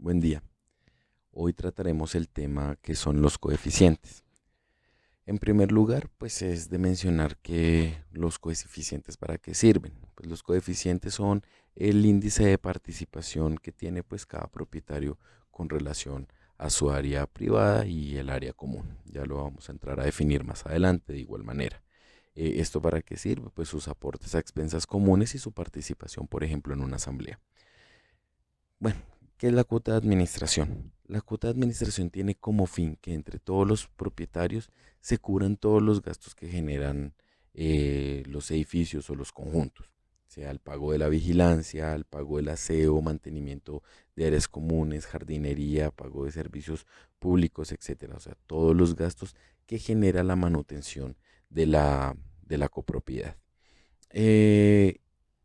Buen día. Hoy trataremos el tema que son los coeficientes. En primer lugar, pues es de mencionar que los coeficientes para qué sirven. Pues los coeficientes son el índice de participación que tiene pues cada propietario con relación a su área privada y el área común. Ya lo vamos a entrar a definir más adelante de igual manera. ¿Esto para qué sirve? Pues sus aportes a expensas comunes y su participación, por ejemplo, en una asamblea. Bueno, ¿qué es la cuota de administración? La cuota de administración tiene como fin que entre todos los propietarios se cubran todos los gastos que generan los edificios o los conjuntos, sea el pago de la vigilancia, el pago del aseo, mantenimiento de áreas comunes, jardinería, pago de servicios públicos, etcétera. O sea, todos los gastos que genera la manutención de de la copropiedad. Eh,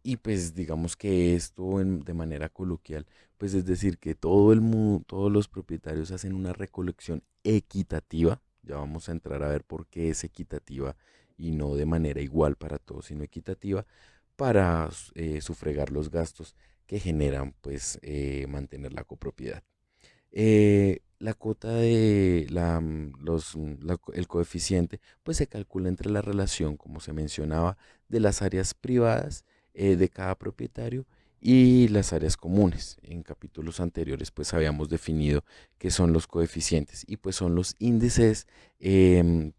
y pues digamos que esto de manera coloquial, pues es decir, que todo el mundo, todos los propietarios hacen una recolección equitativa. Ya vamos a entrar a ver por qué es equitativa y no de manera igual para todos, sino equitativa para sufragar los gastos que generan pues mantener la copropiedad. La cuota de el coeficiente pues se calcula entre la relación, como se mencionaba, de las áreas privadas de cada propietario y las áreas comunes. En capítulos anteriores pues habíamos definido qué son los coeficientes y pues son em,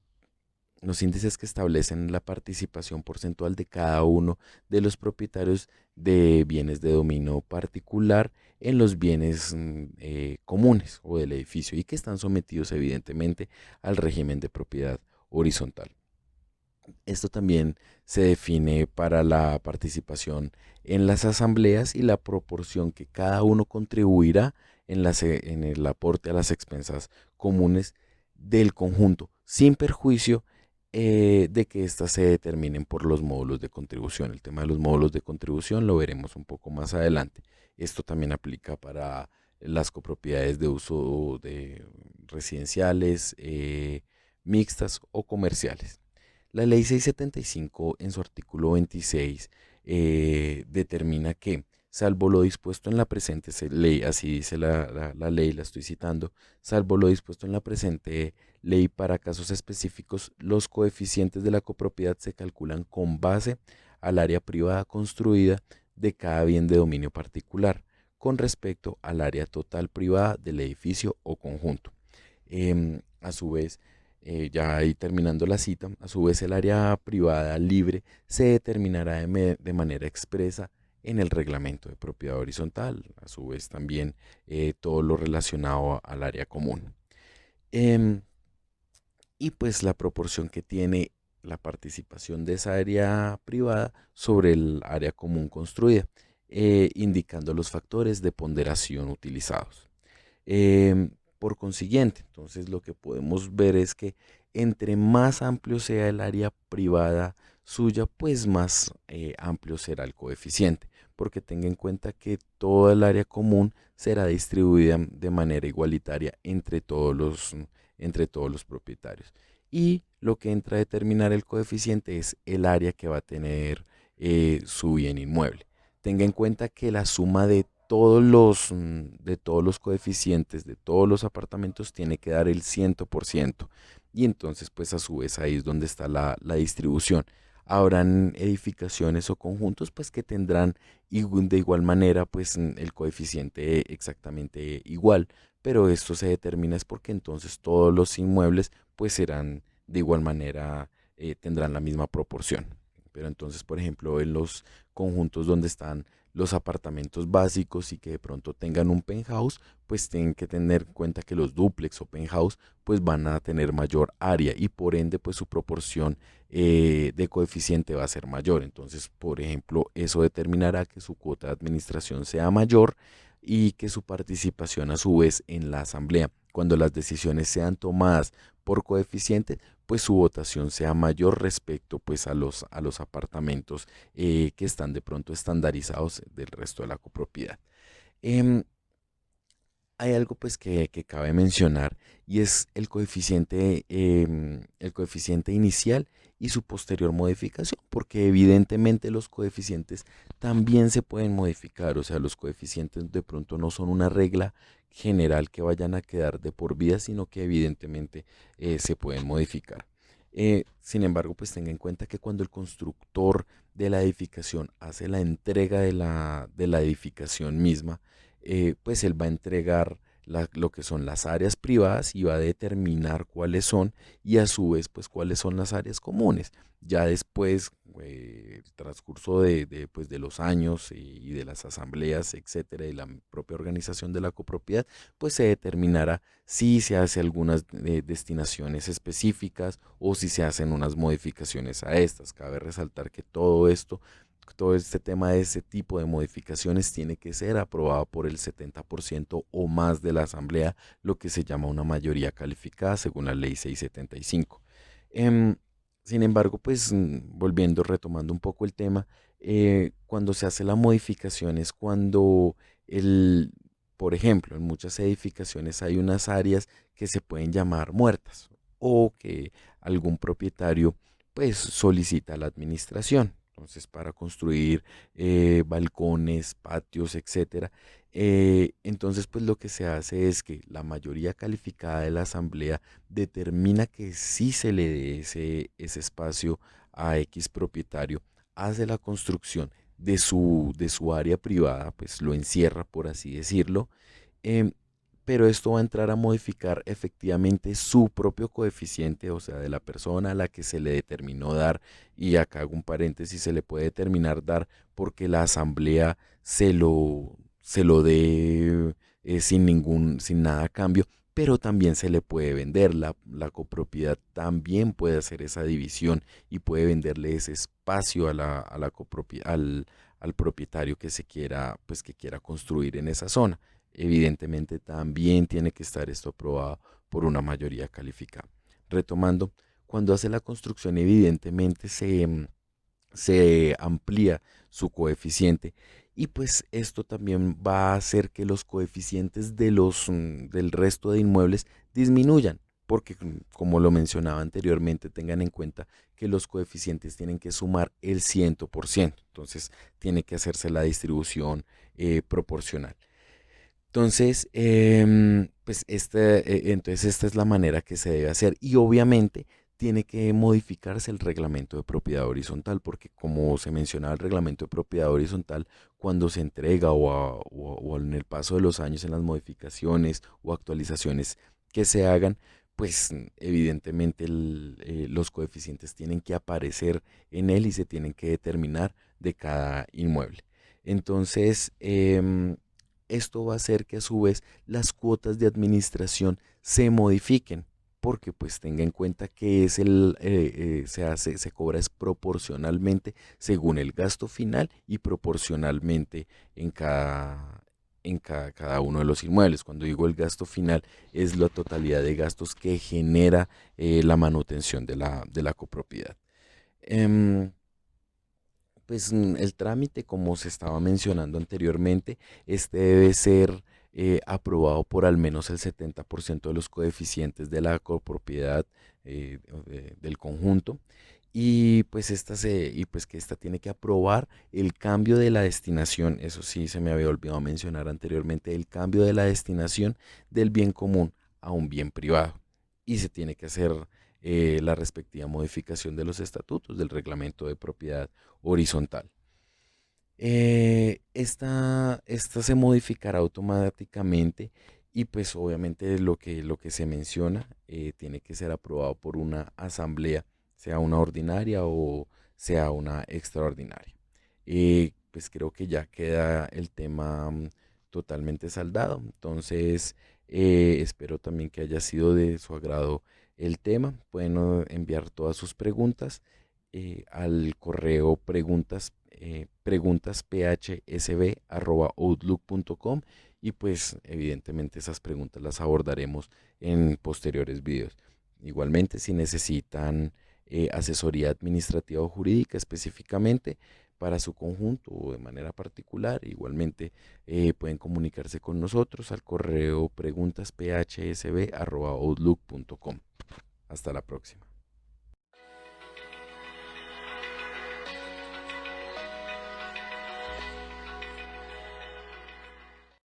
los índices que establecen la participación porcentual de cada uno de los propietarios de bienes de dominio particular en los bienes comunes o del edificio y que están sometidos evidentemente al régimen de propiedad horizontal. Esto también se define para la participación en las asambleas y la proporción que cada uno contribuirá en el aporte a las expensas comunes del conjunto, sin perjuicio de que éstas se determinen por los módulos de contribución. El tema de los módulos de contribución lo veremos un poco más adelante. Esto también aplica para las copropiedades de uso de residenciales, mixtas o comerciales. La ley 675 en su artículo 26 determina que, salvo lo dispuesto en la presente ley, así dice la ley, la estoy citando, salvo lo dispuesto en la presente ley para casos específicos, los coeficientes de la copropiedad se calculan con base al área privada construida de cada bien de dominio particular, con respecto al área total privada del edificio o conjunto. A su vez, ya ahí terminando la cita, a su vez el área privada libre se determinará de manera expresa en el reglamento de propiedad horizontal, a su vez también todo lo relacionado al área común. Em, y pues la proporción que tiene la participación de esa área privada sobre el área común construida, indicando los factores de ponderación utilizados. Em, por consiguiente, entonces lo que podemos ver es que entre más amplio sea el área privada suya, pues más amplio será el coeficiente, porque tenga en cuenta que toda el área común será distribuida de manera igualitaria entre todos los propietarios. Y lo que entra a determinar el coeficiente es el área que va a tener su bien inmueble. Tenga en cuenta que la suma de todos los coeficientes de todos los apartamentos tiene que dar el 100%. Y entonces, pues a su vez ahí es donde está la distribución. Habrán edificaciones o conjuntos pues que tendrán de igual manera pues el coeficiente exactamente igual, pero esto se determina es porque entonces todos los inmuebles pues serán de igual manera, tendrán la misma proporción. Pero entonces, por ejemplo, en los conjuntos donde están los apartamentos básicos y que de pronto tengan un penthouse, pues tienen que tener en cuenta que los duplex o penthouse pues van a tener mayor área y por ende pues su proporción de coeficiente va a ser mayor. Entonces, por ejemplo, eso determinará que su cuota de administración sea mayor y que su participación a su vez en la asamblea, cuando las decisiones sean tomadas por coeficiente, pues su votación sea mayor respecto pues a los apartamentos que están de pronto estandarizados del resto de la copropiedad. Em, Hay algo pues que cabe mencionar y es el coeficiente inicial y su posterior modificación, porque evidentemente los coeficientes también se pueden modificar, o sea, los coeficientes de pronto no son una regla general que vayan a quedar de por vida, sino que evidentemente se pueden modificar. Sin embargo, pues tenga en cuenta que cuando el constructor de la edificación hace la entrega de la edificación misma, pues él va a entregar lo que son las áreas privadas y va a determinar cuáles son y a su vez pues cuáles son las áreas comunes. Ya después, el transcurso pues, de los años y de las asambleas, etcétera, y la propia organización de la copropiedad, pues se determinará si se hace algunas destinaciones específicas o si se hacen unas modificaciones a estas. Cabe resaltar que todo este tema de ese tipo de modificaciones tiene que ser aprobado por el 70% o más de la asamblea, lo que se llama una mayoría calificada según la ley 675. Em, Sin embargo, pues volviendo, retomando un poco el tema, cuando se hace la modificación es cuando por ejemplo, en muchas edificaciones hay unas áreas que se pueden llamar muertas o que algún propietario pues solicita a la administración. Entonces, para construir balcones, patios, etcétera. Entonces, pues lo que se hace es que la mayoría calificada de la asamblea determina que sí se le dé ese espacio a X propietario, hace la construcción de su área privada, pues lo encierra, por así decirlo, em, pero esto va a entrar a modificar efectivamente su propio coeficiente, o sea, de la persona a la que se le determinó dar, y acá hago un paréntesis, se le puede determinar dar porque la asamblea se lo dé sin nada a cambio, pero también se le puede vender. La copropiedad también puede hacer esa división y puede venderle ese espacio a la al propietario que pues que quiera construir en esa zona. Evidentemente también tiene que estar esto aprobado por una mayoría calificada. Retomando, cuando hace la construcción evidentemente se amplía su coeficiente y pues esto también va a hacer que los coeficientes del resto de inmuebles disminuyan, porque como lo mencionaba anteriormente, tengan en cuenta que los coeficientes tienen que sumar el 100%, entonces tiene que hacerse la distribución proporcional. Entonces, entonces esta es la manera que se debe hacer y obviamente tiene que modificarse el reglamento de propiedad horizontal porque como se mencionaba el reglamento de propiedad horizontal, cuando se entrega o en el paso de los años en las modificaciones o actualizaciones que se hagan, pues evidentemente los coeficientes tienen que aparecer en él y se tienen que determinar de cada inmueble. Entonces, esto va a hacer que a su vez las cuotas de administración se modifiquen, porque pues tenga en cuenta que se cobra es proporcionalmente según el gasto final y proporcionalmente cada uno de los inmuebles. Cuando digo el gasto final es la totalidad de gastos que genera la manutención de la copropiedad. Em, pues el trámite, como se estaba mencionando anteriormente, este debe ser aprobado por al menos el 70% de los coeficientes de la copropiedad del conjunto. Y pues que esta tiene que aprobar el cambio de la destinación, eso sí se me había olvidado mencionar anteriormente, el cambio de la destinación del bien común a un bien privado. Y se tiene que hacer la respectiva modificación de los estatutos del reglamento de propiedad horizontal. Esta se modificará automáticamente y pues obviamente lo que se menciona tiene que ser aprobado por una asamblea, sea una ordinaria o sea una extraordinaria. Pues creo que ya queda el tema totalmente saldado. Entonces, espero también que haya sido de su agrado el tema. Pueden enviar todas sus preguntas al correo preguntasphsb@outlook.com y pues evidentemente esas preguntas las abordaremos en posteriores videos. Igualmente, si necesitan asesoría administrativa o jurídica específicamente para su conjunto o de manera particular, igualmente pueden comunicarse con nosotros al correo preguntasphsb@outlook.com. Hasta la próxima.